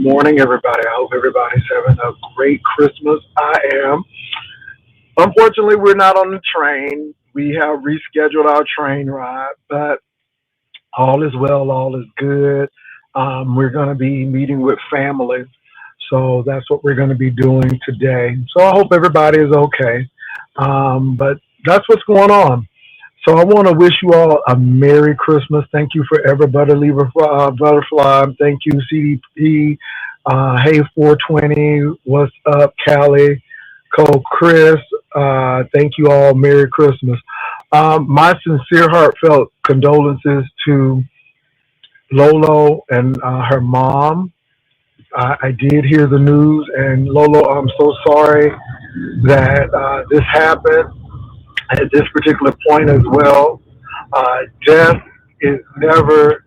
morning, everybody. I hope everybody's having a great Christmas. I am. Unfortunately, we're not on the train. We have rescheduled our train ride, but all is well, all is good. We're going to be meeting with family. So that's what we're going to be doing today. So I hope everybody is okay. But that's what's going on. So I want to wish you all a Merry Christmas. Thank you for everybody, Butterfly. Thank you, CDP. Hey, 420. What's up, Callie? Cole, Chris. Thank you all. Merry Christmas. My sincere, heartfelt condolences to Lolo and her mom. I did hear the news, and Lolo, I'm so sorry that this happened at this particular point as well. Death is never,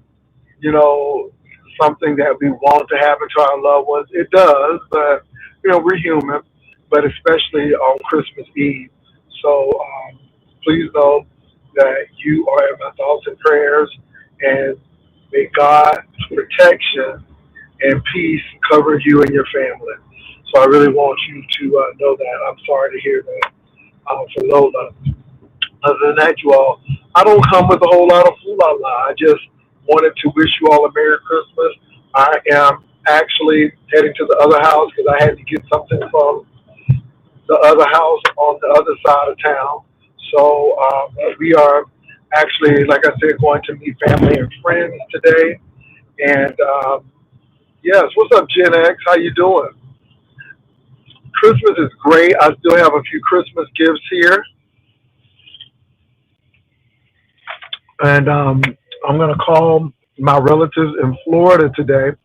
something that we want to happen to our loved ones. It does, but we're human. But especially on Christmas Eve. So please know that you are in my thoughts and prayers, and may God's protection and peace cover you and your family. So I really want you to know that. I'm sorry to hear that for Lola. Other than that, you all, I don't come with a whole lot of fool la la. I just wanted to wish you all a Merry Christmas. I am actually heading to the other house because I had to get something from the other house on the other side of town. So we are actually, like I said, going to meet family and friends today. And yes, what's up, Gen X? How you doing? Christmas is great. I still have a few Christmas gifts here, and I'm gonna call my relatives in Florida today.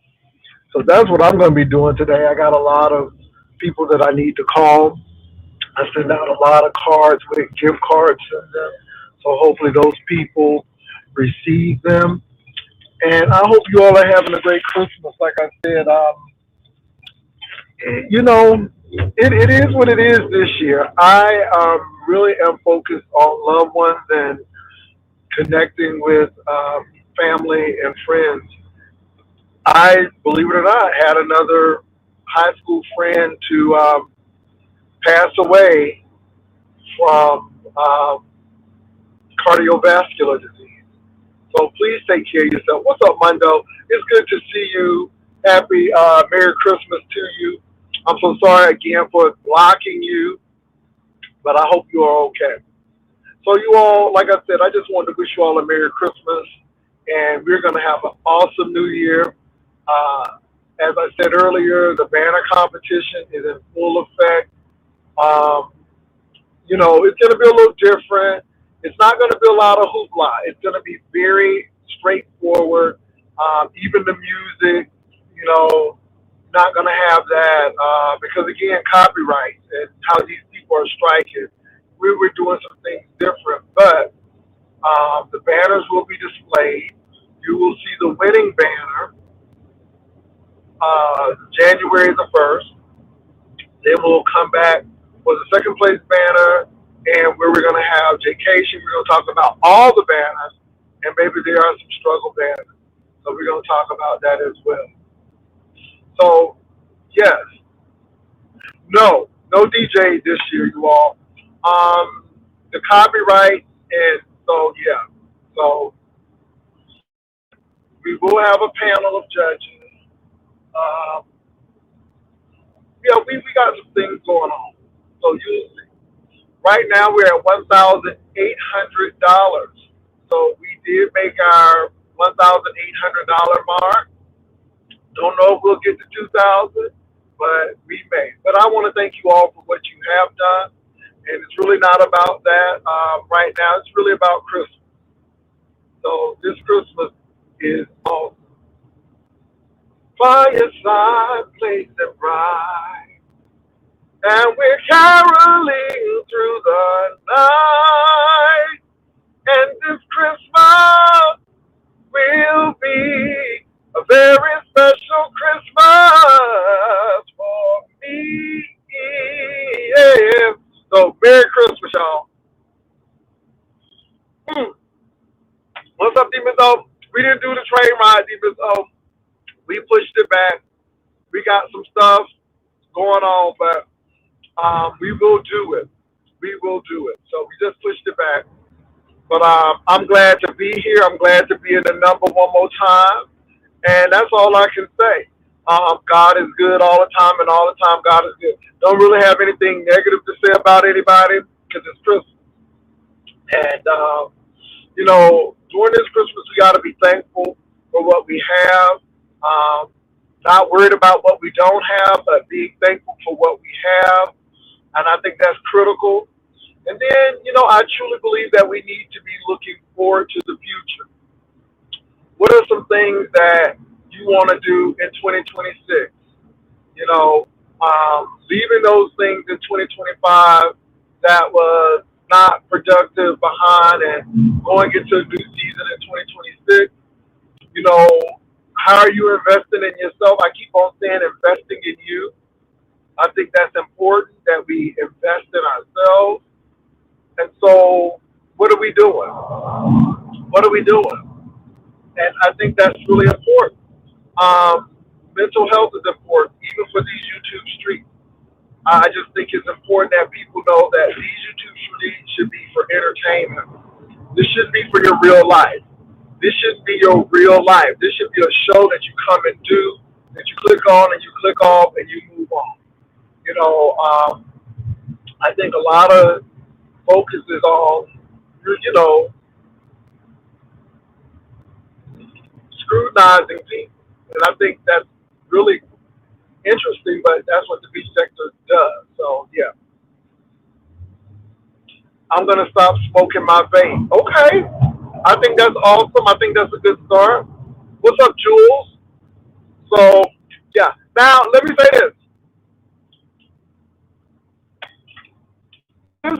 So that's what I'm gonna be doing today. I got a lot of people that I need to call. I send out a lot of cards with gift cards in them. So hopefully those people receive them. And I hope you all are having a great Christmas. Like I said, you know, it is what it is this year. I really am focused on loved ones and connecting with family and friends. I, believe it or not, had another high school friend to pass away from cardiovascular disease. So please take care of yourself. What's up, Mundo? It's good to see you. Happy Merry Christmas to you. I'm so sorry again for blocking you, but I hope you are okay. So you all, like I said, I just wanted to wish you all a Merry Christmas, and we're going to have an awesome New Year. Uh, as I said earlier, the banner competition is in full effect. Um, it's going to be a little different. It's not going to be a lot of hoopla. It's going to be very straightforward. Even the music, you know, not going to have that because, again, copyright and how these people are striking. We were doing some things different, but the banners will be displayed. You will see the winning banner January the 1st. Then we'll come back for the second place banner, and where we're going to have vacation. We're going to talk about all the banners, and maybe there are some struggle banners. So we're going to talk about that as well. So, yes, no DJ this year, you all. The copyright, and so, yeah. So we will have a panel of judges. Um, we got some things going on. So you see. Right now we're at $1,800. So we did make our $1,800 mark. Don't know if we'll get to 2,000, but we may. But I want to thank you all for what you have done, and it's really not about that right now. It's really about Christmas. So this Christmas is awesome. Fireside blazing bright, and we're caroling through the night. And this Christmas will be a very special Christmas for me. Yeah. So Merry Christmas, y'all. Mm. What's up, Demons? We didn't do the train ride, Demons. We pushed it back We got some stuff going on, but we will do it. We will do it. So we just pushed it back. But I'm glad to be here. I'm glad to be in the number one more time. And that's all I can say. God is good all the time, and all the time God is good. Don't really have anything negative to say about anybody because it's Christmas. And, during this Christmas, we got to be thankful for what we have. Not worried about what we don't have, but being thankful for what we have. And I think that's critical. And then, I truly believe that we need to be looking forward to the future. What are some things that you want to do in 2026? Leaving those things in 2025 that was not productive behind and going into a new season in 2026. You know, how are you investing in yourself? I keep on saying investing in you. I think that's important that we invest in ourselves. And so, what are we doing? What are we doing? And I think that's really important. Mental health is important, even for these YouTube streets. I just think it's important that people know that these YouTube streams should be for entertainment. This shouldn't be for your real life. This shouldn't be your real life. This should be a show that you come and do, that you click on and you click off and you move on. You know, um, I think a lot of focus is on, you know, scrutinizing people. And I think that's really interesting, but that's what the beach sector does. So, yeah, I'm going to stop smoking my vape. Okay. I think that's awesome. I think that's a good start. What's up, Jules? So, yeah. Now, let me say this. This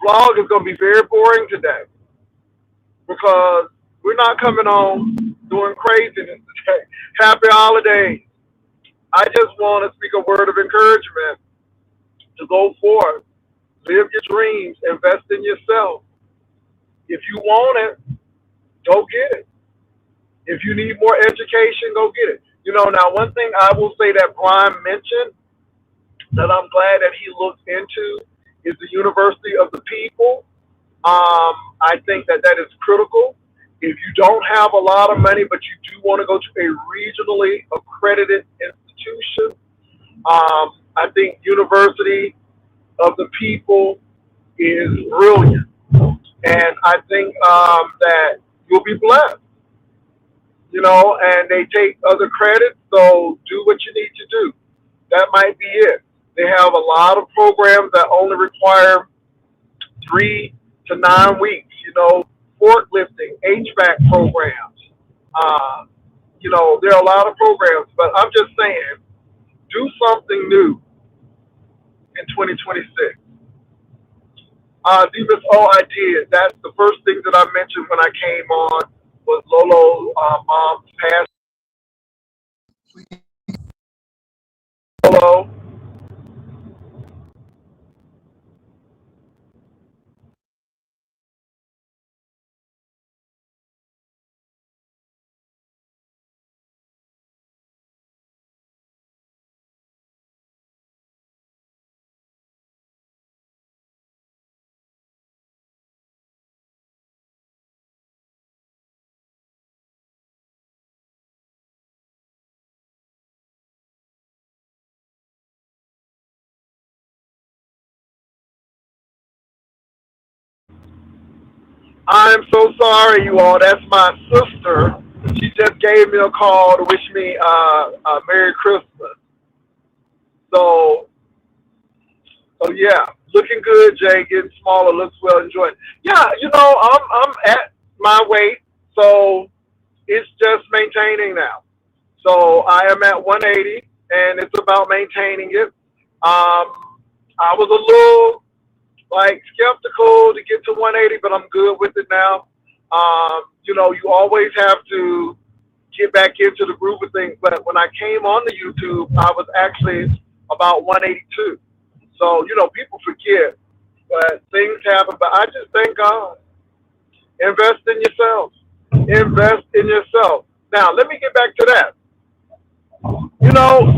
vlog is going to be very boring today because we're not coming on doing craziness today. Happy holidays. I just want to speak a word of encouragement to go forth, live your dreams, invest in yourself. If you want it, go get it. If you need more education, go get it. Now one thing I will say that Brian mentioned that I'm glad that he looked into is the University of the People. I think that that is critical. If you don't have a lot of money, but you do want to go to a regionally accredited institution, I think University of the People is brilliant, and I think that you'll be blessed. And they take other credits, so do what you need to do. That might be it. They have a lot of programs that only require 3 to 9 weeks, forklifting, HVAC programs. There are a lot of programs, but I'm just saying, do something new in 2026. Deepest, oh, I did. That's the first thing that I mentioned when I came on was Lolo mom's passing. Lolo. I'm so sorry, you all. That's my sister. She just gave me a call to wish me a Merry Christmas. So, so yeah, looking good, Jay. Getting smaller, looks well, enjoying. Yeah, I'm at my weight, so it's just maintaining now. So I am at 180, and it's about maintaining it. I was a little like skeptical to get to 180, but I'm good with it now. You always have to get back into the groove of things. But when I came on the YouTube, I was actually about 182. So people forget, but things happen. But I just thank God. Invest in yourself. Invest in yourself. Now let me get back to that.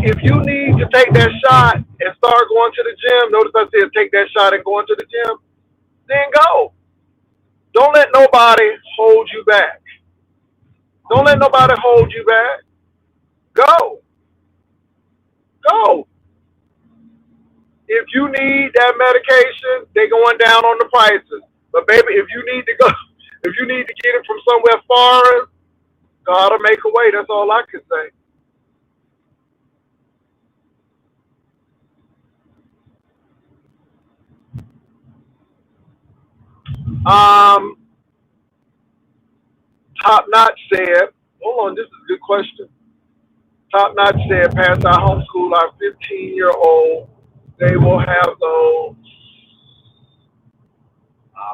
If you need to take that shot and start going to the gym, notice I said take that shot and going to the gym, then go. Don't let nobody hold you back. Don't let nobody hold you back. Go. Go. If you need that medication, they're going down on the prices. But baby, if you need to go, if you need to get it from somewhere foreign, gotta make a way. That's all I can say. Um, Top Notch said, hold on, this is a good question. Top Notch said, pass our homeschool our 15-year-old. They will have those.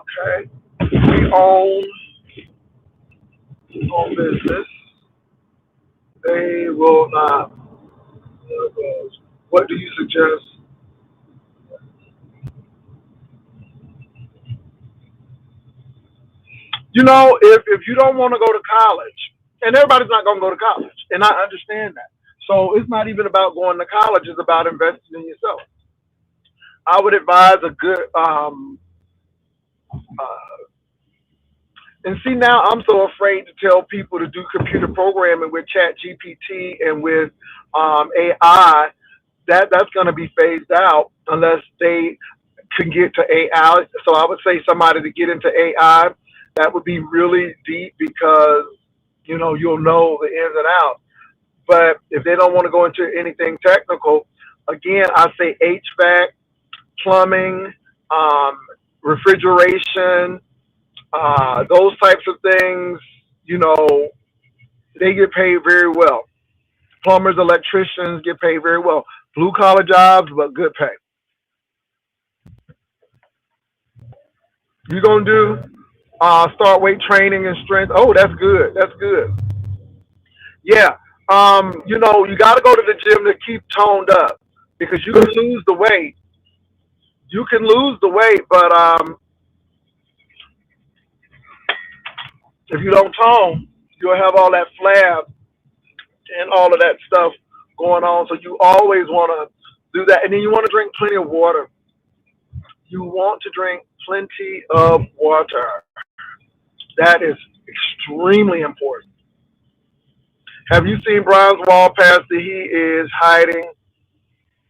Okay. We own business. They will not. What do you suggest? If you don't want to go to college, and everybody's not going to go to college, and I understand that. So it's not even about going to college; it's about investing in yourself. I would advise a good and see, now I'm so afraid to tell people to do computer programming with Chat GPT and with AI. That's going to be phased out unless they can get to AI. So I would say somebody to get into AI, that would be really deep because you'll know the ins and outs. But if they don't want to go into anything technical, again, I say HVAC, plumbing, um, refrigeration, those types of things. You know, they get paid very well. Plumbers, electricians get paid very well. Blue collar jobs, but good pay. You're gonna do start weight training and strength. Oh, that's good. That's good. Yeah. You got to go to the gym to keep toned up because you can lose the weight. You can lose the weight, but if you don't tone, you'll have all that flab and all of that stuff going on. So you always want to do that, and then you want to drink plenty of water. You want to drink plenty of water. That is extremely important. Have you seen Brian's wall, Pastor? He is hiding.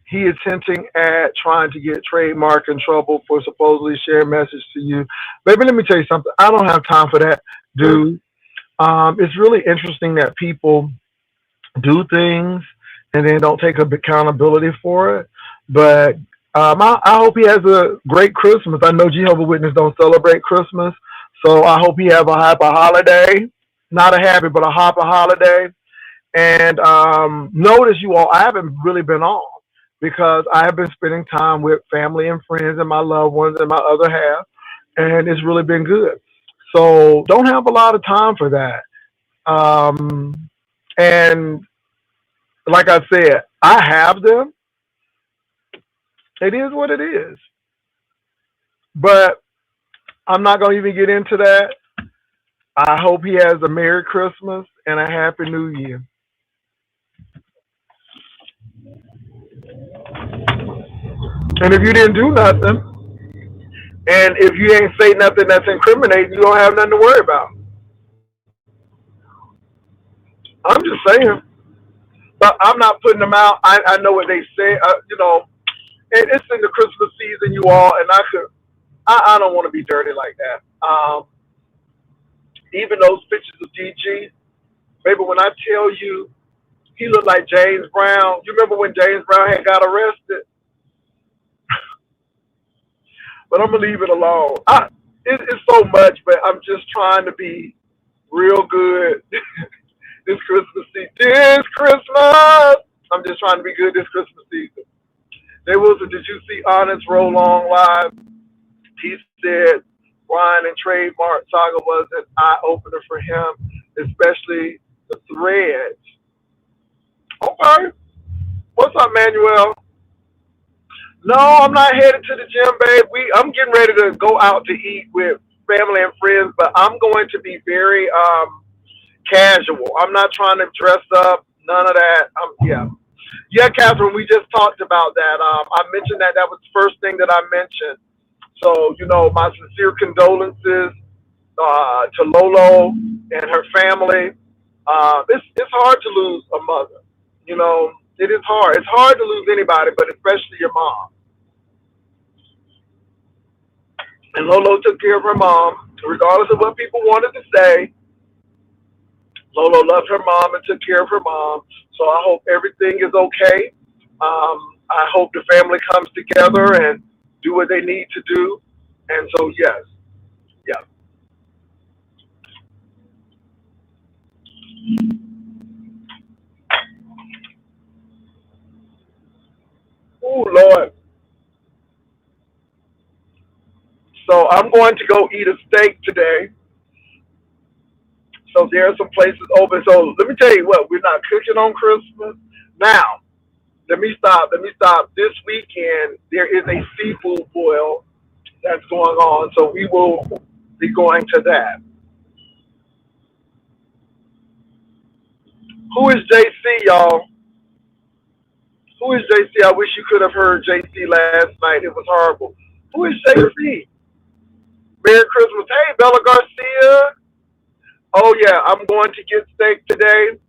He is hinting at trying to get trademark in trouble for supposedly sharing message to you. Baby, let me tell you something. I don't have time for that, dude. It's really interesting that people do things and then don't take accountability for it. But I hope he has a great Christmas. I know Jehovah Witness don't celebrate Christmas, so I hope he have a happy holiday. Not a happy, but a happy holiday. And notice you all, I haven't really been on because I have been spending time with family and friends and my loved ones and my other half, and it's really been good. So don't have a lot of time for that. Um, and like I said, I have them. It is what it is. But I'm not going to even get into that. I hope he has a Merry Christmas and a Happy New Year. And if you didn't do nothing, and if you ain't say nothing that's incriminating, you don't have nothing to worry about. I'm just saying. But I'm not putting them out. I know what they say. And it's in the Christmas season, you all, and I don't want to be dirty like that. Even those pictures of DG, baby, when I tell you he looked like James Brown. You remember when James Brown had got arrested? But I'm gonna leave it alone. It's so much, but I'm just trying to be real good this Christmas season. This Christmas, I'm just trying to be good this Christmas season. There was a, did you see Honest Roll Long live? He said Ryan and trademark saga was an eye opener for him, especially the threads. Okay, what's up, Manuel? No, I'm not headed to the gym, babe. I'm getting ready to go out to eat with family and friends, but I'm going to be very casual. I'm not trying to dress up. None of that. Yeah. Yeah, Catherine, we just talked about that. I mentioned that that was the first thing that I mentioned. So, my sincere condolences to Lolo and her family. It's hard to lose a mother. It is hard. It's hard to lose anybody, but especially your mom. And Lolo took care of her mom, regardless of what people wanted to say. Lolo loved her mom and took care of her mom. So I hope everything is okay. I hope the family comes together and do what they need to do. And so, yes, yeah. Oh, Lord. So I'm going to go eat a steak today. So there are some places open. So let me tell you what, we're not cooking on Christmas. Now, let me stop. Let me stop. This weekend, there is a seafood boil that's going on. So we will be going to that. Who is JC, y'all? Who is JC? I wish you could have heard JC last night. It was horrible. Who is JC? Merry Christmas. Hey, Bella Garcia. Oh, yeah, I'm going to get steak today.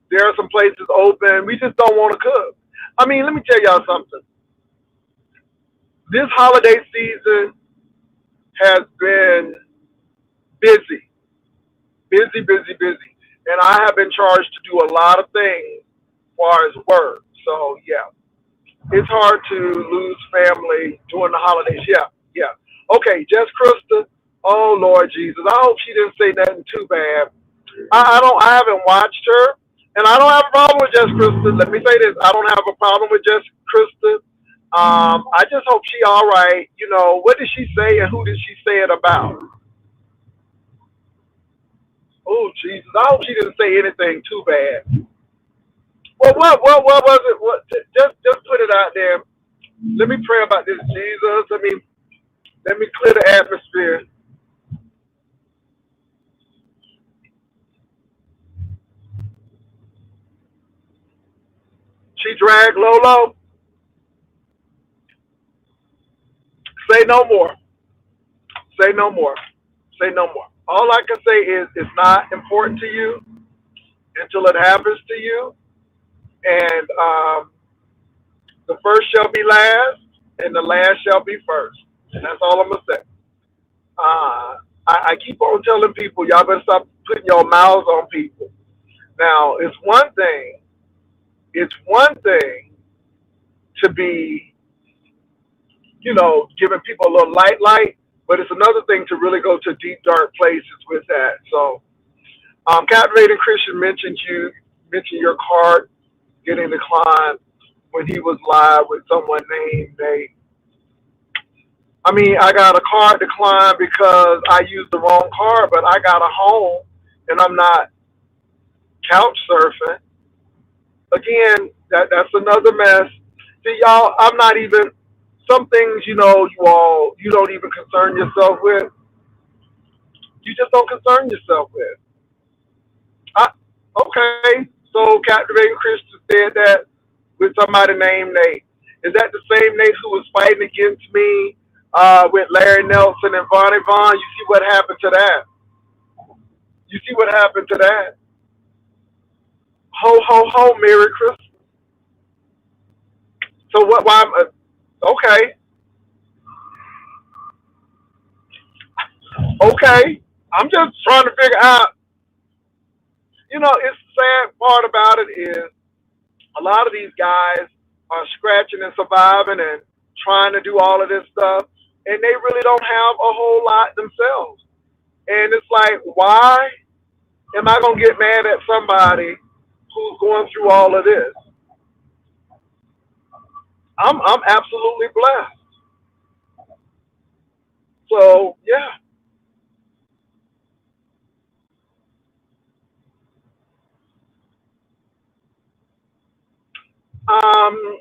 There are some places open. We just don't want to cook. I mean, let me tell y'all something. This holiday season has been busy, busy, busy, busy. And I have been charged to do a lot of things as far as work. So, yeah, it's hard to lose family during the holidays. Yeah, yeah. Okay, Jess Krista. Oh, Lord Jesus. I hope she didn't say nothing too bad. I haven't watched her, and I don't have a problem with Jess Kristen. Let me say this: I don't have a problem with Jess Kristen. I just hope she all right. What did she say, and who did she say it about? Oh Jesus! I hope she didn't say anything too bad. Well, what was it? Just put it out there. Let me pray about this, Jesus. Let me clear the atmosphere. She dragged Lolo. Say no more. Say no more. Say no more. All I can say is it's not important to you until it happens to you. And the first shall be last, and the last shall be first. And that's all I'm going to say. I keep on telling people, y'all better stop putting your mouths on people. Now, it's one thing to be, giving people a little light, but it's another thing to really go to deep, dark places with that. So, Captivating Christian mentioned your card getting declined when he was live with someone named Nate. I mean, I got a card declined because I used the wrong card, but I got a home and I'm not couch surfing. Again, that's another mess. See, y'all, I'm not even some things, you don't even concern yourself with. You just don't concern yourself with. I, okay, so Captivating Christian said that with somebody named Nate. Is that the same Nate who was fighting against me with Larry Nelson and Vonnie Vaughn? You see what happened to that? You see what happened to that? Ho, ho, ho, Merry Christmas. So what, why, okay, okay. I'm just trying to figure out, it's the sad part about it is a lot of these guys are scratching and surviving and trying to do all of this stuff, and they really don't have a whole lot themselves. And it's like, why am I gonna get mad at somebody who's going through all of this? I'm absolutely blessed. So yeah. Um.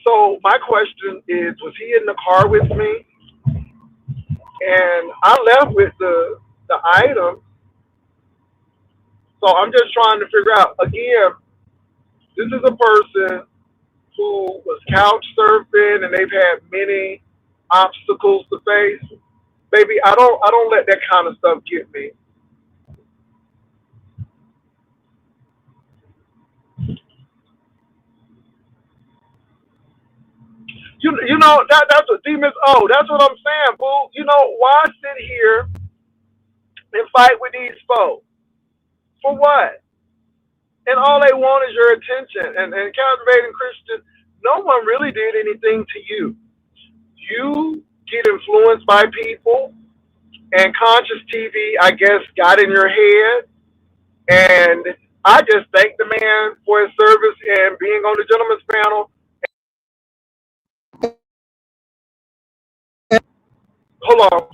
So my question is, was he in the car with me? And I left with the item. So I'm just trying to figure out again. This is a person who was couch surfing and they've had many obstacles to face. Baby, I don't let that kind of stuff get me. You know that's what demons. Oh, that's what I'm saying, boo. You know why sit here and fight with these folks for what? And all they want is your attention. And captivating Christians, no one really did anything to you. You get influenced by people, and conscious TV, I guess, got in your head. And I just thank the man for his service and being on the gentleman's panel. Hold on.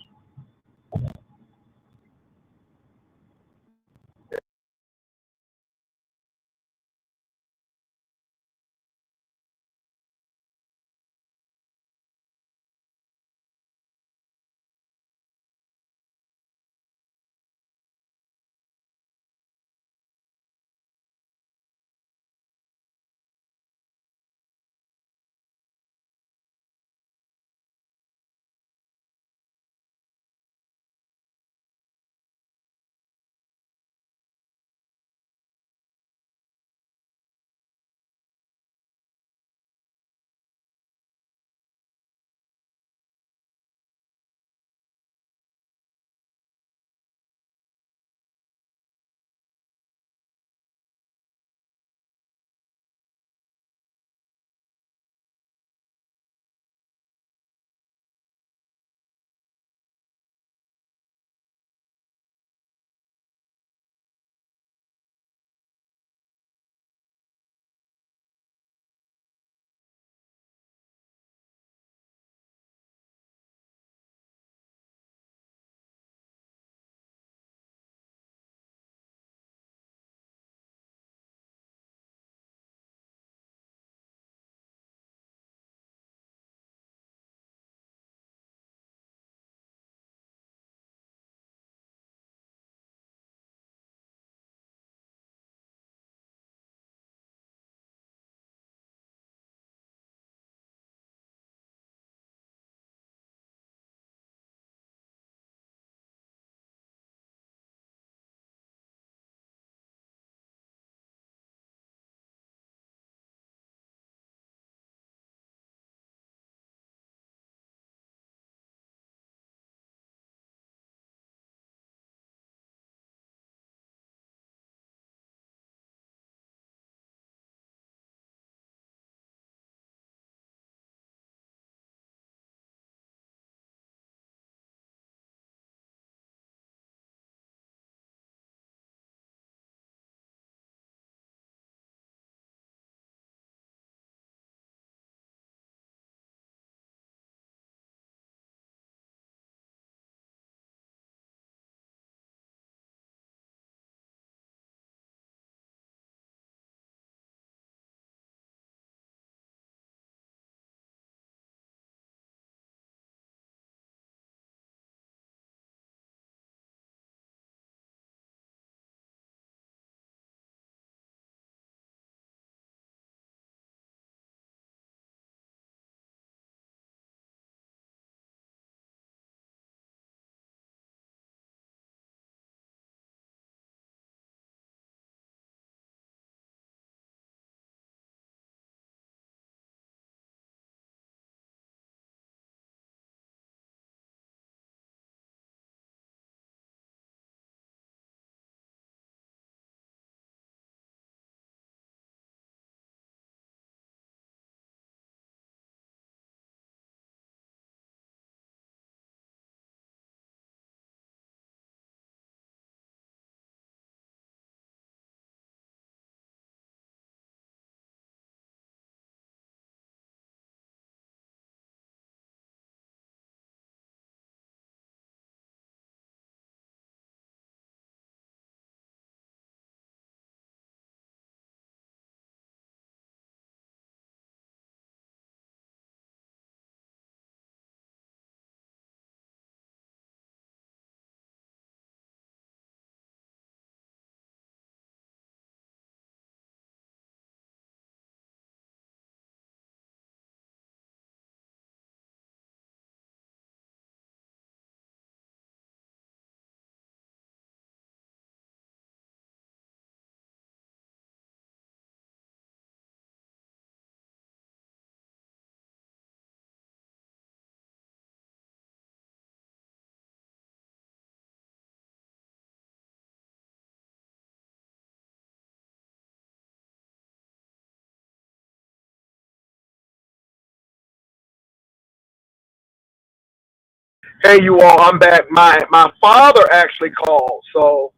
Hey, you all, I'm back. My father actually called. So,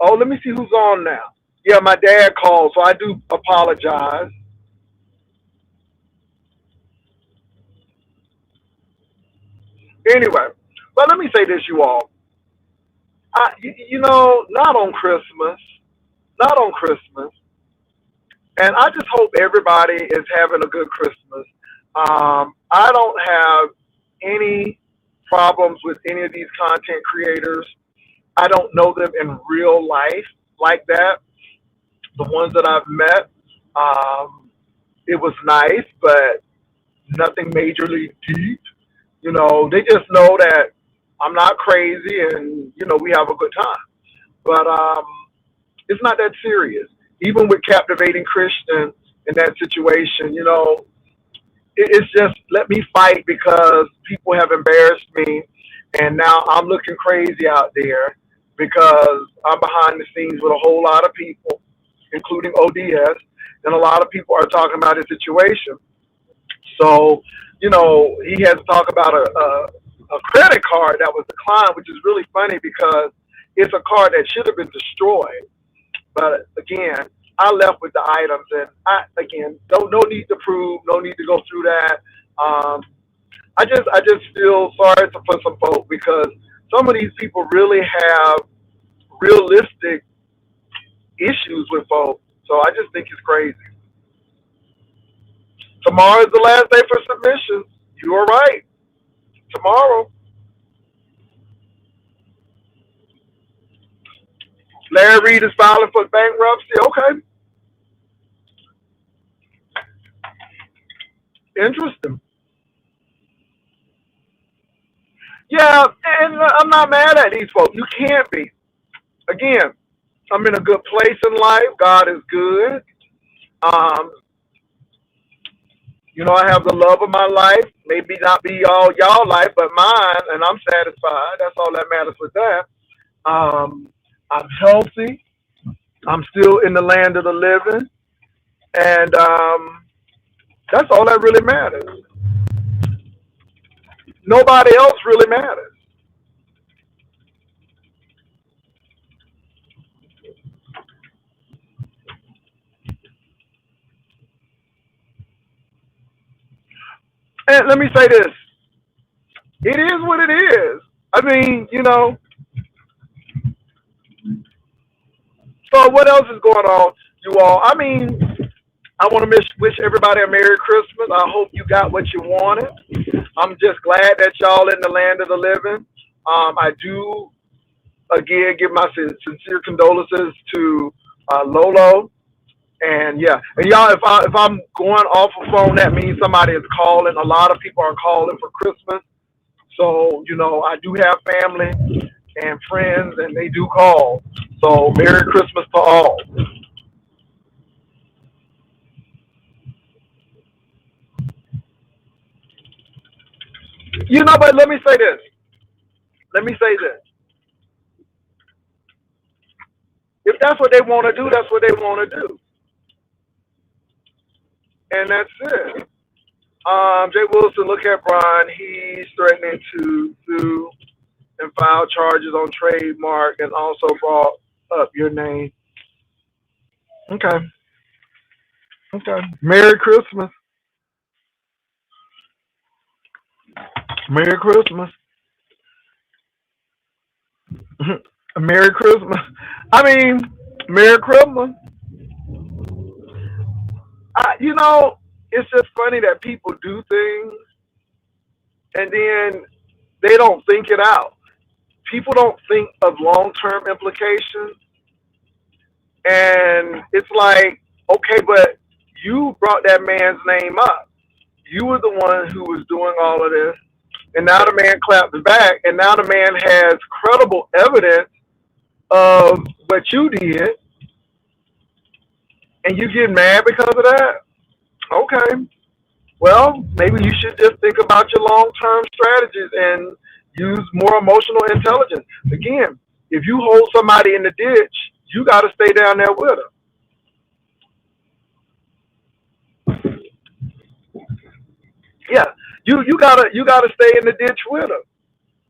oh, let me see who's on now. Yeah, my dad called, so I do apologize. Anyway, but let me say this, you all. Not on Christmas, not on Christmas, and I just hope everybody is having a good Christmas. I don't have any problems with any of these content creators. I don't know them in real life like that. The ones that I've met, um, it was nice, but nothing majorly deep. They just know that I'm not crazy, and we have a good time. But it's not that serious. Even with captivating Christian in that situation, it's just let me fight because people have embarrassed me, and now I'm looking crazy out there because I'm behind the scenes with a whole lot of people, including ODS, and a lot of people are talking about his situation. So, he has to talk about a credit card that was declined, which is really funny because it's a card that should have been destroyed. But again, I left with the items, and I again don't no need to prove, no need to go through that. Um, I just feel sorry for some folk because some of these people really have realistic issues with folks. So I just think it's crazy. Tomorrow is the last day for submissions. You are right. Tomorrow, Larry Reed is filing for bankruptcy. Okay, interesting. Yeah, and I'm not mad at these folks. You can't be. Again, I'm in a good place in life. God is good. Um, I have the love of my life. Maybe not be all y'all life, but mine, and I'm satisfied. That's all that matters with that. I'm healthy. I'm still in the land of the living, and that's all that really matters. Nobody else really matters. And let me say this: it is what it is. I mean, so what else is going on, you all? I mean, I want to wish everybody a Merry Christmas. I hope you got what you wanted. I'm just glad that y'all in the land of the living. I do again give my sincere condolences to Lolo. And yeah, and y'all, if I'm going off a phone, that means somebody is calling. A lot of people are calling for Christmas. So I do have family and friends, and they do call. So Merry Christmas to all. But let me say this. Let me say this. If that's what they want to do, that's what they want to do, and that's it. Jay Wilson, look at Brian. He's threatening to sue and file charges on trademark, and also brought up your name. Okay. Okay. Merry Christmas. Merry Christmas. Merry Christmas. I mean, Merry Christmas. You know, it's just funny that people do things and then they don't think it out. People don't think of long term implications. And it's like, okay, but you brought that man's name up. You were the one who was doing all of this. And now the man claps back. And now the man has credible evidence of what you did. And you get mad because of that? Okay. Well, maybe you should just think about your long term strategies and use more emotional intelligence. Again, if you hold somebody in the ditch, you got to stay down there with them. Yeah, you gotta stay in the ditch with them.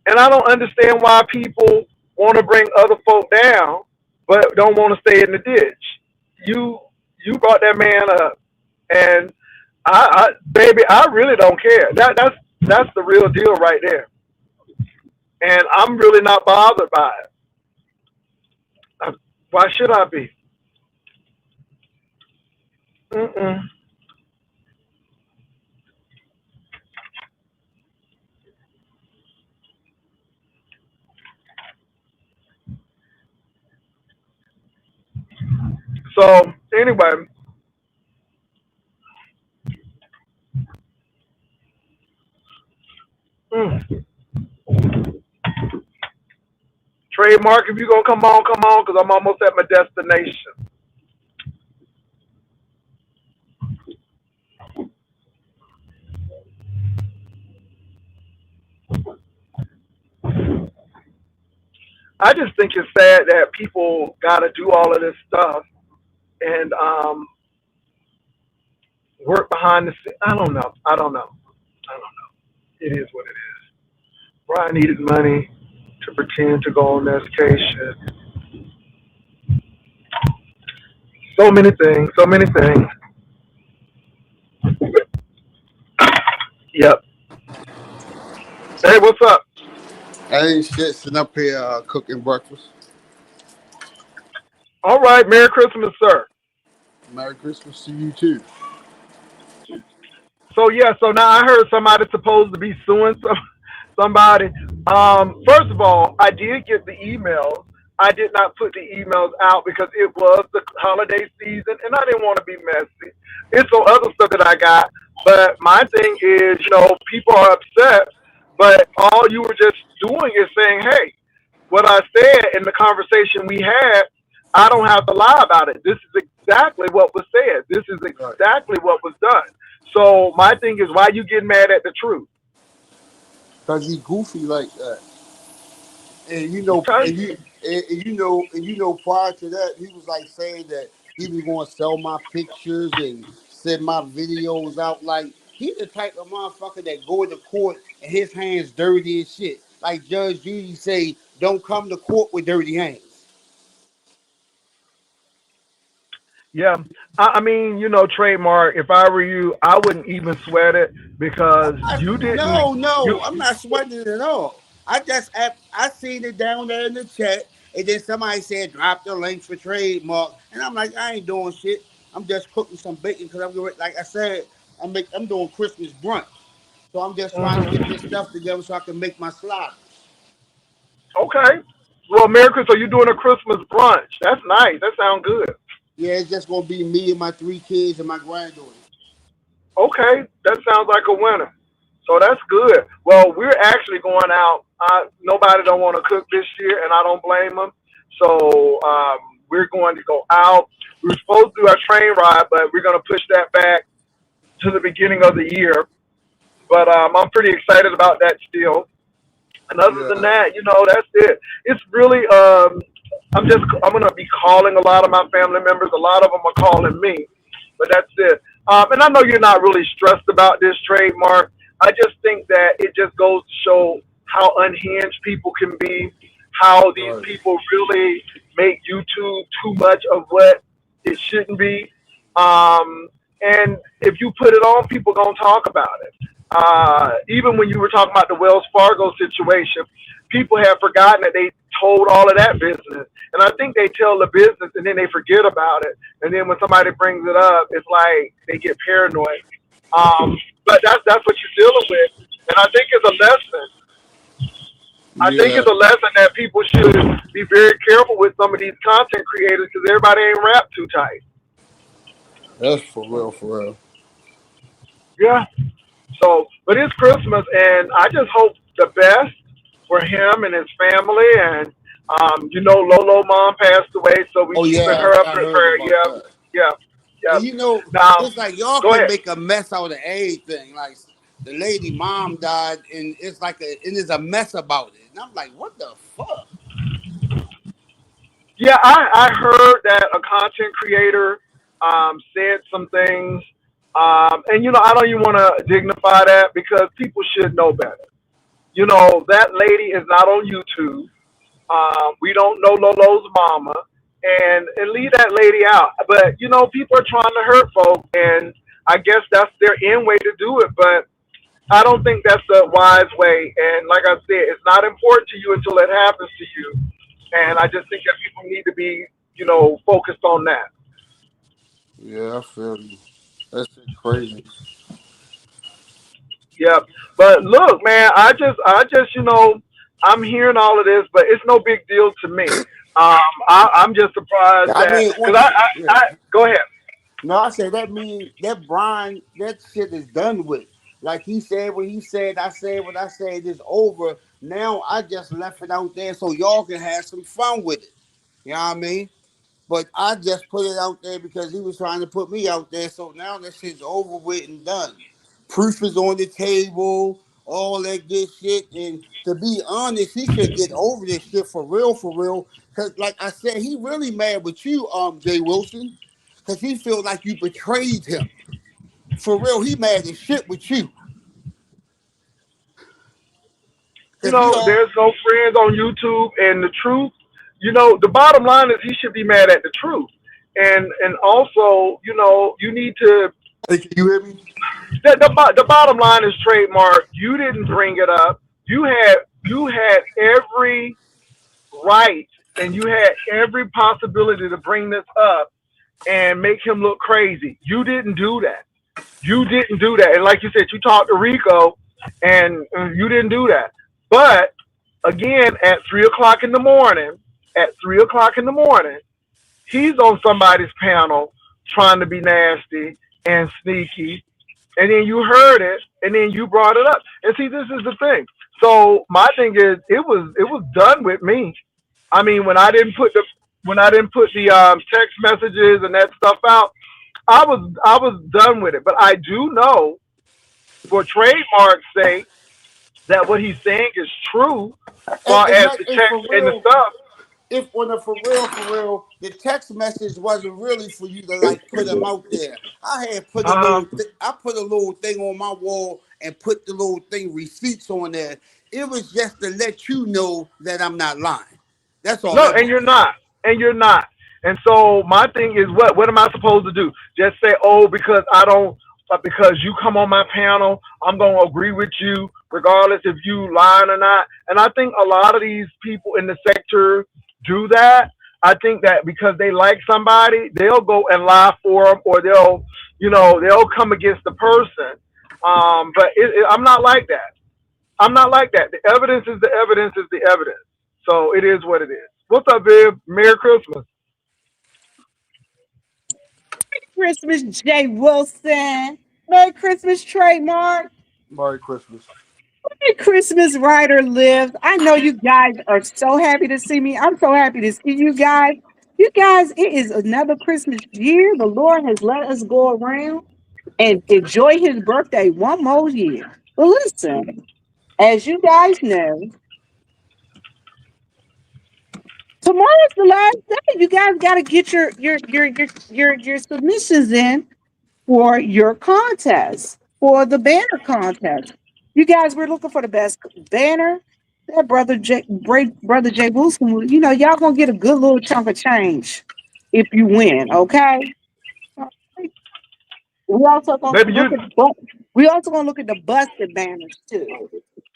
And I don't understand why people want to bring other folk down, but don't want to stay in the ditch. You you brought that man up, and baby, I really don't care. That's the real deal right there, and I'm really not bothered by it. Why should I be? Mm-mm. So anyway, mm, trademark. If you gonna come on, because I'm almost at my destination. I just think it's sad that people got to do all of this stuff and work behind the scenes. I don't know. I don't know. I don't know. It is what it is. Brian needed money to pretend to go on medication. So many things. So many things. Yep. Hey, what's up? I ain't shit sitting up here cooking breakfast. All right. Merry Christmas, sir. Merry Christmas to you too. So yeah. So now I heard somebody's supposed to be suing somebody. First of all, I did get the emails. I did not put the emails out because it was the holiday season, and I didn't want to be messy. It's some other stuff that I got, but my thing is, people are upset, but all you were just doing is saying, "Hey, what I said in the conversation we had, I don't have to lie about it. This is exactly what was said. This is Right. exactly what was done." So my thing is, why you getting mad at the truth? Cause he goofy like that. And Okay. prior to that, he was like saying that he was going to sell my pictures and send my videos out. Like he the type of motherfucker that go to court and his hands dirty as shit. Like Judge Judy say, don't come to court with dirty hands. Yeah, I mean, trademark. If I were you, I wouldn't even sweat it because you didn't. No, You I'm not sweating it at all. I seen it down there in the chat, and then somebody said drop the links for trademark, and I'm like, I ain't doing shit. I'm just cooking some bacon because like I said, I'm doing Christmas brunch, so I'm just trying to get mhm. this stuff together so I can make my sliders. Okay? Well, Merry Christmas. So you're doing a Christmas brunch? That's nice. That sounds good. Yeah, it's just gonna be me and my three kids and my granddaughter. Okay, that sounds like a winner. So that's good. Well, we're actually going out. Nobody don't want to cook this year, and I don't blame them. So we're going to go out. We were supposed to do our train ride, but we're going to push that back to the beginning of the year. But I'm pretty excited about that still. And other than Yeah, that, that's it. It's really I'm gonna be calling a lot of my family members. A lot of them are calling me, but that's it. And I know you're not really stressed about this trademark. I just think that it just goes to show how unhinged people can be, how these right. people really make YouTube too much of what it shouldn't be. And if you put it on, people gonna talk about it. Even when you were talking about the Wells Fargo situation, people have forgotten that they told all of that business. And I think they tell the business and then they forget about it. And then when somebody brings it up, it's like they get paranoid. Um, but that's what you're dealing with. And I think it's a lesson. I think Yeah, it's a lesson that people should be very careful with some of these content creators because everybody ain't wrapped too tight. that's for real, for real. Yeah. So, but it's Christmas, and I just hope the best for him and his family. And Lolo mom passed away, so we Oh keeping yeah, her up I in heard prayer. about Yeah, that. yeah, yeah. And Now, it's like y'all go can ahead. make a mess out of everything. Like the lady mom died, and there's a mess about it. And I'm like, what the fuck? Yeah, I heard that a content creator said some things, and I don't even want to dignify that because people should know better. You know, that lady is not on YouTube. We don't know Lolo's mama, and leave that lady out. But you know, people are trying to hurt folk, and I guess that's their end way to do it. But I don't think that's the wise way. And like I said, it's not important to you until it happens to you. And I just think that people need to be, you know, focused on that. Yeah, I feel you. That's crazy. Yeah. But look, man, I just, you know, I'm hearing all of this, but it's no big deal to me. I'm just surprised I that mean, because yeah. I go ahead. No, I said that mean that Brian, that shit is done with. Like he said what he said, I said what I said, it's over. Now I just left it out there so y'all can have some fun with it. You know what I mean? But I just put it out there because he was trying to put me out there. So now that shit's over with and done. Proof is on the table, all that good shit. And to be honest, he should get over this shit for real, for real. Cause like I said, he really mad with you, Jay Wilson. Cause he feel like you betrayed him. For real, he mad as shit with you. You Cause he know, all there's no friends on YouTube, and the truth. You know, the bottom line is he should be mad at the truth, and also, you know, you need to. hey, can you hear me? The bottom line is trademark. You didn't bring it up. You had every right, and you had every possibility to bring this up and make him look crazy. You didn't do that. You didn't do that. And like you said, you talked to Rico, and you didn't do that. But again, at 3 o'clock in the morning, at 3 o'clock in the morning, he's on somebody's panel trying to be nasty and sneaky, and then you heard it, and then you brought it up. And see, this is the thing. So my thing is, it was done with me. I mean, when I didn't put the text messages and that stuff out, I was done with it. But I do know, for trademark's sake, that what he's saying is true, as far And as like the and text for and the real, stuff. if on a for real, the text message wasn't really for you to like put them out there. I had put a Uh, I put a little thing on my wall and put the little thing receipts on there. It was just to let you know that I'm not lying. That's all no, that and was. you're not, and you're not. And so my thing is, what am I supposed to do? Just say, oh, because I don't, because you come on my panel, I'm gonna agree with you, regardless if you lying or not. And I think a lot of these people in the sector do that. I think that because they like somebody, they'll go and lie for them, or they'll, you know, they'll come against the person. But I'm not like that. I'm not like that. The evidence is the evidence is the evidence. So it is what it is. What's up, Viv? Merry Christmas. Christmas, Jay Wilson. Merry Christmas, Trademark. Merry Christmas. Merry Christmas, Ryder Lives. I know you guys are so happy to see me. I'm so happy to see you guys. You guys, it is another Christmas year. The Lord has let us go around and enjoy his birthday one more year. But listen, as you guys know, tomorrow's the last day. You guys got to get your submissions in for your contest, for the banner contest. You guys were looking for the best banner. That brother Jay Wilson, you know, y'all gonna get a good little chunk of change if you win. Okay. We also gonna Maybe look you. at we also gonna look at the busted banners too.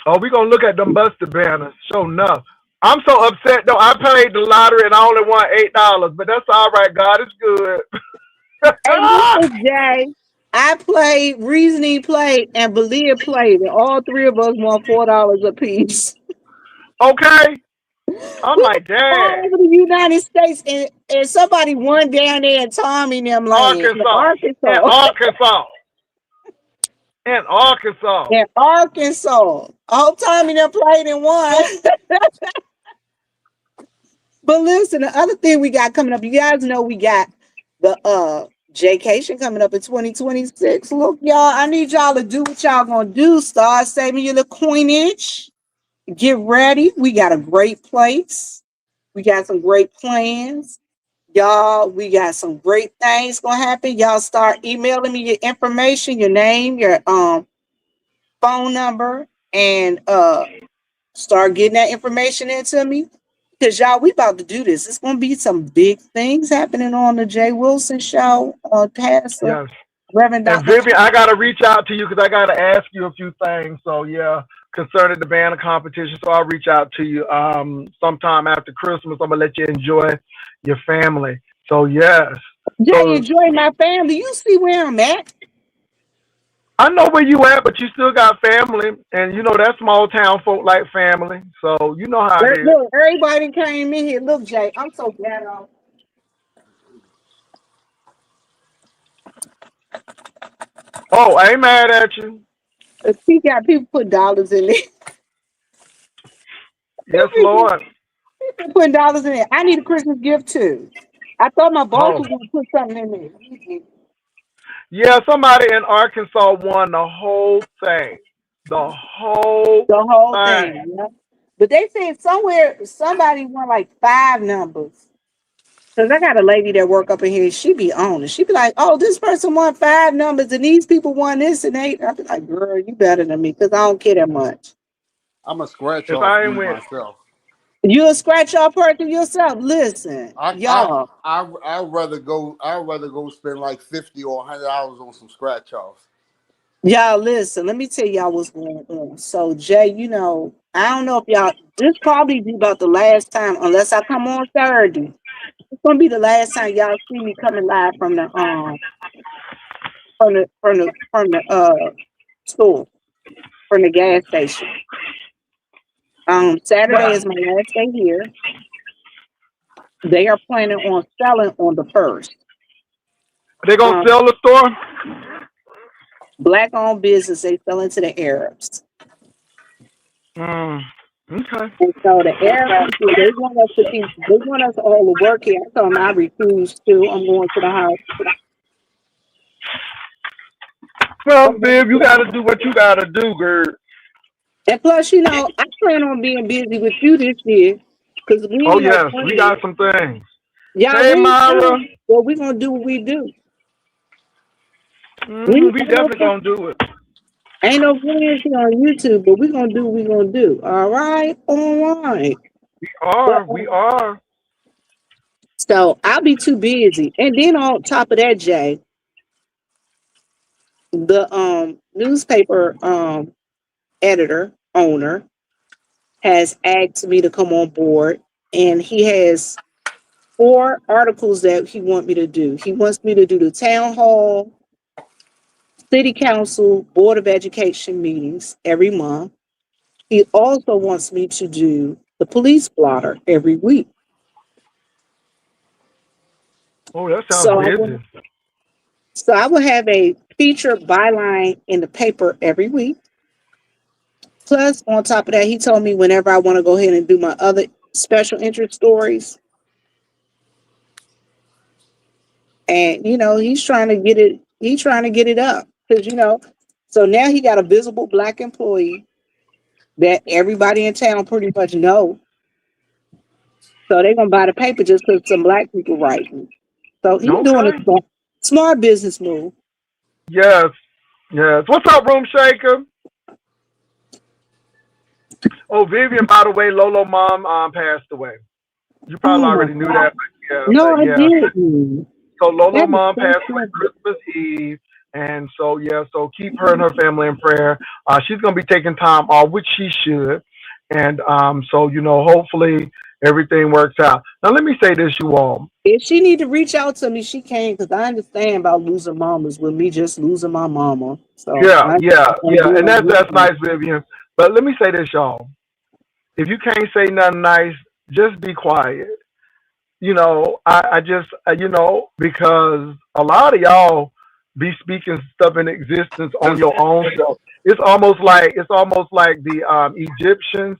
Oh, we gonna look at them busted banners. Sure enough. I'm so upset though. I paid the lottery and I only won $8, but that's all right. God is good. Hey, listen, Jay. I played, Reasoning played, and Belia played, and all three of us won $4 apiece. Okay. I'm We like, all dang. over the United States, and somebody won down there in Tommy and them land in Arkansas. In Arkansas. Arkansas. In Arkansas. In Arkansas. Whole Tommy and them played and won. But listen, the other thing we got coming up, you guys know we got the Jaycation coming up in 2026. Look, y'all, I need y'all to do what y'all gonna do. Start saving your little coinage. Get ready. We got a great place. We got some great plans. Y'all, we got some great things gonna happen. Y'all start emailing me your information, your name, your phone number, and start getting that information into me. Because y'all, we about to do this. It's gonna be some big things happening on the Jay Wilson show on Pastor Yes. Reverend And Dr. Vivian, I gotta reach out to you because I gotta ask you a few things. So yeah, concerning the banner competition. So I'll reach out to you sometime after Christmas. I'm gonna let you enjoy your family. So yes. Jay, So enjoy my family. You see where I'm at. I know where you at, but you still got family, and you know that small town folk like family. So you know how it is. Look, everybody came in here. Look, Jay, I'm so ghetto. Oh, I ain't mad at you. He got people put dollars in there. Yes, Lord. People putting dollars in there. I need a Christmas gift too. I thought my boss Oh, was gonna put something in there. yeah. Somebody in Arkansas won the whole thing. The whole The whole thing. thing. Yeah. But they said somewhere somebody won like 5 numbers. Cause I got a lady that work up in here. She be on it. She be like, "Oh, this person won 5 numbers, and these people won this and 8." I be like, "Girl, you better than me, cause I don't care that much." I'm a scratch If off I me ain't win, myself. You'll scratch your person yourself. Listen, y'all. I'd rather go spend like $50 or $100 on some scratch offs. Y'all listen, let me tell y'all what's going on. So Jay, I don't know if y'all this probably be about the last time, unless I come on Saturday. It's gonna be the last time y'all see me coming live from the store, from the gas station. Saturday is my last day here. They are planning on selling on the 1st. they gonna Um, sell the store. Black owned business, they selling to the Arabs. Okay. And so the Arab people, they want us all to work here. I told them I refuse to. I'm going to the house. Well, babe, you gotta do what you gotta do, girl. And plus, I plan on being busy with you this year because we Oh ain't no yes, we friends. got some things. Y'all, Hey, we ain't Myra. friends, but we going to do what we do. We We ain't no, definitely gonna do it. ain't no friends here on YouTube, but we going to do what we going to do. All right? All right. We But, are. We are. so I'll be too busy. And then on top of that, Jay, the newspaper editor, owner, has asked me to come on board, and he has 4 articles that he wants me to do. He wants me to do the town hall, city council, board of education meetings every month. He also wants me to do the police blotter every week. Oh, that sounds So busy. I will have a feature byline in the paper every week. Plus, on top of that, he told me whenever I want to go ahead and do my other special interest stories. And he's trying to get it. He's trying to get it up because So now he got a visible Black employee that everybody in town pretty much know. So they're gonna buy the paper just because some Black people writing. So he's doing a Okay. smart business move. Yes. Yes. What's up, Room Shaker? Oh, Vivian, by the way, Lolo mom passed away. You probably Oh my already knew God! that, but yeah, No, but I yeah. didn't. So Lolo That is mom so passed away sad. Christmas Eve, and so yeah, so keep her and her family in prayer. She's gonna be taking time off, which she should, and so hopefully everything works out. Now let me say this, you all. If she need to reach out to me, she can because I understand about losing mamas with me just losing my mama. So Yeah, I yeah, yeah, and that's understand. nice, Vivian. But let me say this, y'all. If you can't say nothing nice, just be quiet. I just, because a lot of y'all be speaking stuff in existence on your own self. It's almost like the Egyptians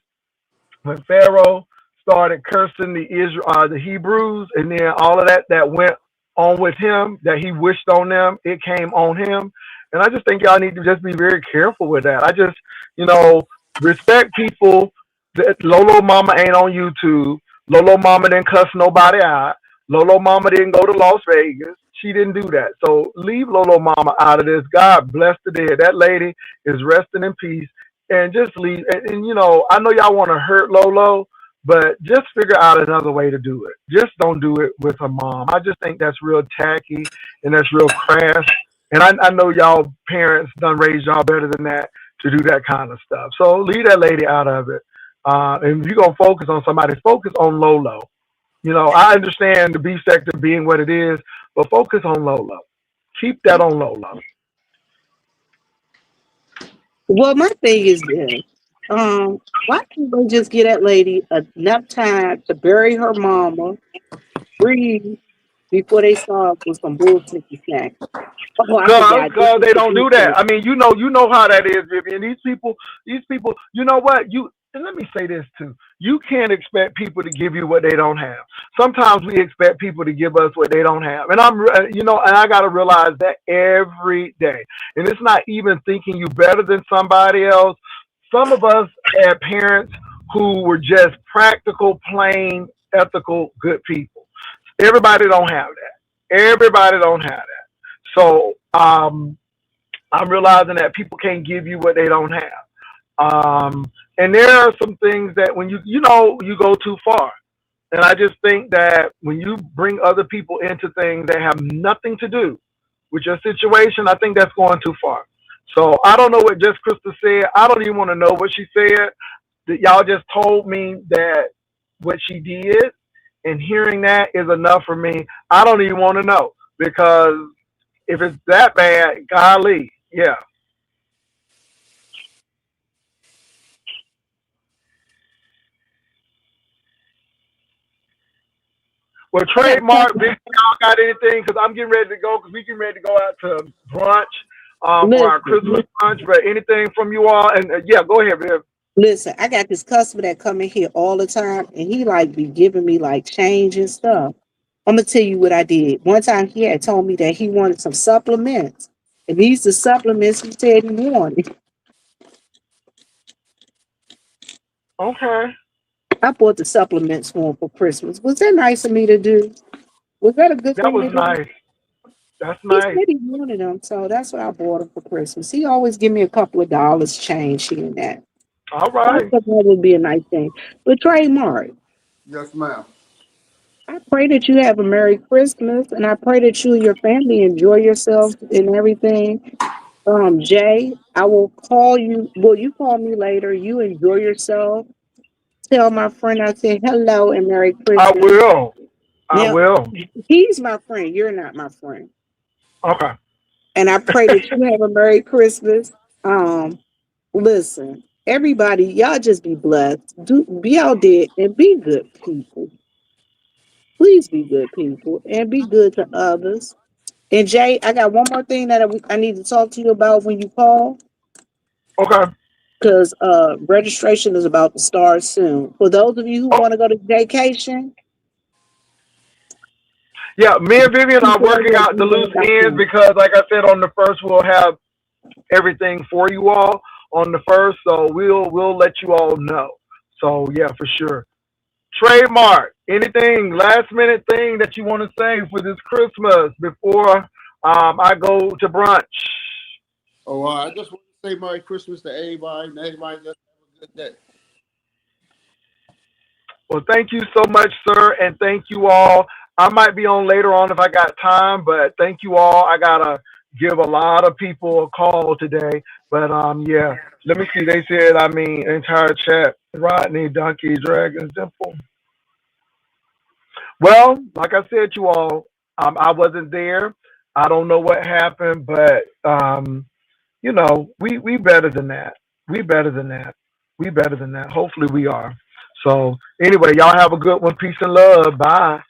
when Pharaoh started cursing the Hebrews, and then all of that went on with him, that he wished on them, it came on him. And I just think y'all need to just be very careful with that. I just, respect people. That Lolo Mama ain't on YouTube. Lolo Mama didn't cuss nobody out. Lolo Mama didn't go to Las Vegas. She didn't do that. So leave Lolo Mama out of this. God bless the dead. That lady is resting in peace. and just leave. And you know, I know y'all want to hurt Lolo, but just figure out another way to do it. Just don't do it with her mom. I just think that's real tacky and that's real crass. And I know y'all parents done raised y'all better than that to do that kind of stuff. So leave that lady out of it. And if you're gonna focus on somebody, focus on Lolo. You know, I understand the beef sector being what it is, but focus on Lolo. Keep that on Lolo. Well, my thing is this. Why can't they just get that lady enough time to bury her mama, breathe before they start with some bullshit and snacks? Oh, I Cause, forgot. This cause is they the don't beef do that. thing. I mean, you know how that is, Vivian. These people. You know what? And let me say this too. You can't expect people to give you what they don't have. Sometimes we expect people to give us what they don't have, and and I got to realize that every day. And it's not even thinking you better than somebody else. Some of us had parents who were just practical, plain, ethical, good people. Everybody don't have that. Everybody don't have that. So I'm realizing that people can't give you what they don't have. And there are some things that when you go too far. And I just think that when you bring other people into things that have nothing to do with your situation, I think that's going too far. So I don't know what Just Krista said. I don't even want to know what she said. That y'all just told me that what she did, and hearing that is enough for me. I don't even want to know because if it's that bad, golly, yeah. Well, I got a trademark, question. Vic, y'all got anything? Because I'm getting ready to go because we getting ready to go out to brunch for our Listen, Christmas brunch. But anything from you all? And yeah, go ahead, Viv. listen. I got this customer that come in here all the time, and he like be giving me like change and stuff. I'm gonna tell you what I did. One time he had told me that he wanted some supplements, and these the supplements he said he wanted. Okay. I bought the supplements for him for Christmas. Was that nice of me to do? Was that a good That thing was to do? nice. That's He nice. said he wanted them, so that's what I bought him for Christmas. He always give me a couple of dollars change here and that. All So I right. thought that would be a nice thing. But trademark, Yes, ma'am. I pray that you have a Merry Christmas, and I pray that you and your family enjoy yourselves and everything. Jay, I will call you. Will you call me later? You enjoy yourself. Tell my friend I said hello and Merry I Christmas. will. I Now, will. he's my friend. You're not my friend. Okay. And I pray that you have a Merry Christmas. Um, Listen, everybody, y'all just be blessed. Be out there and be good people. Please be good people and be good to others. And Jay, I got one more thing that I need to talk to you about when you call, Okay. because registration is about to start soon. For those of you who Oh, want to go to vacation, yeah. Me and Vivian are people on working your out the loose ends email.com. because, like I said, on the first we'll have everything for you all on the first, so we'll let you all know. So yeah, for sure. Trademark, anything last minute thing that you want to say for this Christmas before I go to brunch? Oh, I just want to say Merry Christmas to everybody, and everybody just have a good day. Well, thank you so much, sir, and thank you all. I might be on later on if I got time, but thank you all. I gotta give a lot of people a call today, but yeah. Let me see. They said entire chat. Rodney, Donkey, Dragon, Dimple. Well, like I said, you all, I wasn't there. I don't know what happened, but we better than that. We better than that. We better than that. Hopefully, we are. So anyway, y'all have a good one. Peace and love. Bye.